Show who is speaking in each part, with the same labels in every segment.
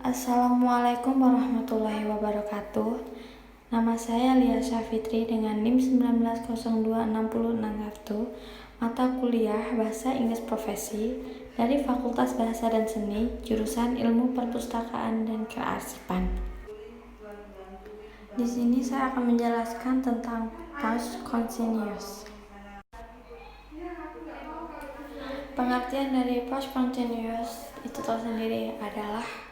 Speaker 1: Assalamualaikum warahmatullahi wabarakatuh. Nama saya Lia Syafitri dengan NIM 19026061, mata kuliah Bahasa Inggris Profesi dari Fakultas Bahasa dan Seni, jurusan Ilmu Perpustakaan dan Kearsipan. Di sini saya akan menjelaskan tentang past continuous. Pengertian dari past continuous itu tersendiri adalah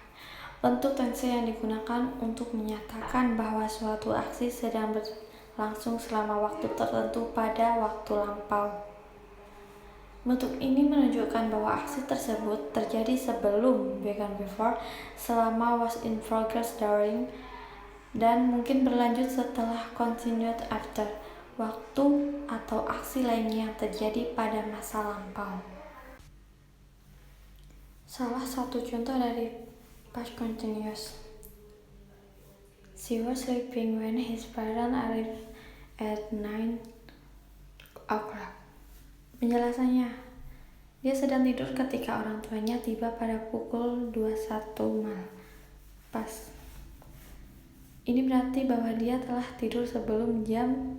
Speaker 1: bentuk tense yang digunakan untuk menyatakan bahwa suatu aksi sedang berlangsung selama waktu tertentu pada waktu lampau. Bentuk ini menunjukkan bahwa aksi tersebut terjadi sebelum began before, selama was in progress during, dan mungkin berlanjut setelah continued after, waktu atau aksi lainnya yang terjadi pada masa lampau. Salah satu contoh dari past continuous. She was sleeping when his parents arrived at 9 o'clock. Penjelasannya, dia sedang tidur ketika orang tuanya tiba pada pukul 21 malam. Pas. Ini berarti bahwa dia telah tidur sebelum jam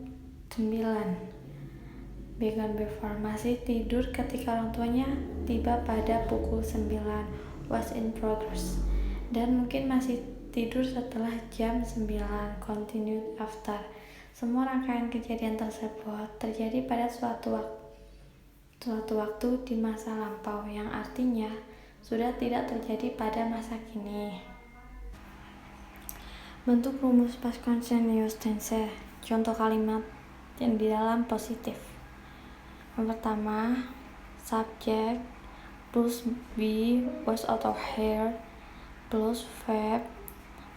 Speaker 1: 9. Began before, masih tidur ketika orang tuanya tiba pada pukul 9. Was in progress, dan mungkin masih tidur setelah jam 9. Continued after. Semua rangkaian kejadian tersebut terjadi pada suatu waktu di masa lampau, yang artinya sudah tidak terjadi pada masa kini. Bentuk rumus past continuous tense. Contoh kalimat yang di dalam positif. Yang pertama, subject plus be was out of here plus verb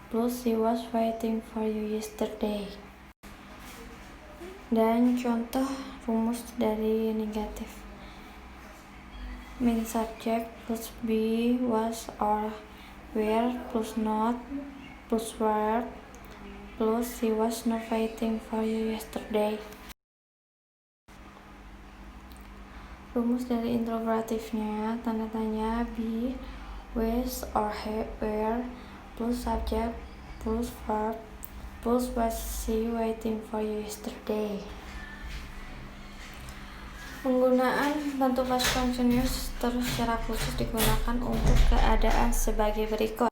Speaker 1: plus she was waiting for you yesterday. Dan contoh rumus dari negatif. Main subject plus be was or were plus not plus verb plus she was not waiting for you yesterday. Rumus dari interrogatifnya, tanda tanya be, was or were plus subject plus verb plus was she waiting for you yesterday. Penggunaan bentuk past continuous terus secara khusus digunakan untuk keadaan sebagai berikut.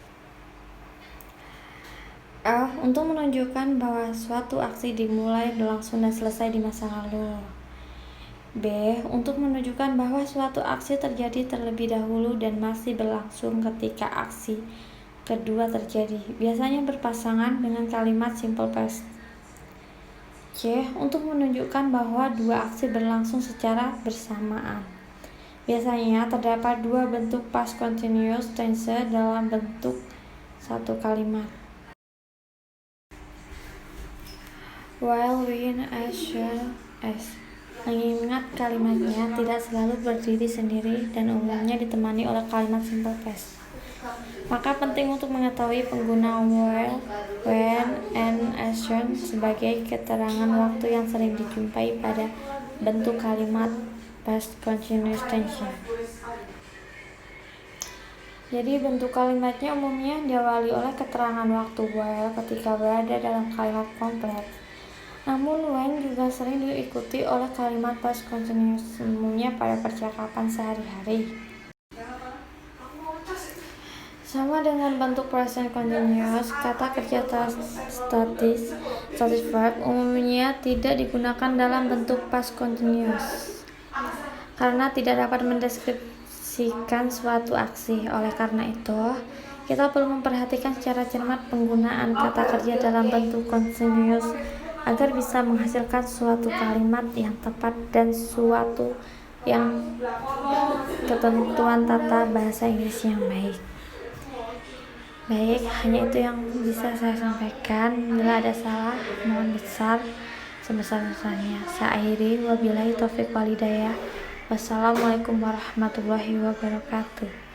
Speaker 1: Untuk menunjukkan bahwa suatu aksi dimulai, berlangsung, dan selesai di masa lalu. B. Untuk menunjukkan bahwa suatu aksi terjadi terlebih dahulu dan masih berlangsung ketika aksi kedua terjadi, biasanya berpasangan dengan kalimat simple past. C. Untuk menunjukkan bahwa dua aksi berlangsung secara bersamaan. Biasanya terdapat dua bentuk past continuous tense dalam bentuk satu kalimat. While when as soon as. Mengingat kalimatnya tidak selalu berdiri sendiri dan umumnya ditemani oleh kalimat simple past, maka penting untuk mengetahui penggunaan while, when, and as soon sebagai keterangan waktu yang sering dijumpai pada bentuk kalimat past continuous tense. Jadi bentuk kalimatnya umumnya diawali oleh keterangan waktu while ketika berada dalam kalimat kompleks. Namun when juga sering diikuti oleh kalimat past continuous, umumnya pada percakapan sehari-hari. Sama dengan bentuk present continuous, kata kerja statis verb umumnya tidak digunakan dalam bentuk past continuous karena tidak dapat mendeskripsikan suatu aksi. Oleh karena itu, kita perlu memperhatikan secara cermat penggunaan kata kerja dalam bentuk continuous agar bisa menghasilkan suatu kalimat yang tepat dan suatu yang ketentuan tata bahasa Inggris yang baik. Baik, hanya itu yang bisa saya sampaikan. Bila ada salah, mohon besar sebesar-besarnya. Saya akhiri, wabillahi taufiq wal hidayah. Wassalamualaikum warahmatullahi wabarakatuh.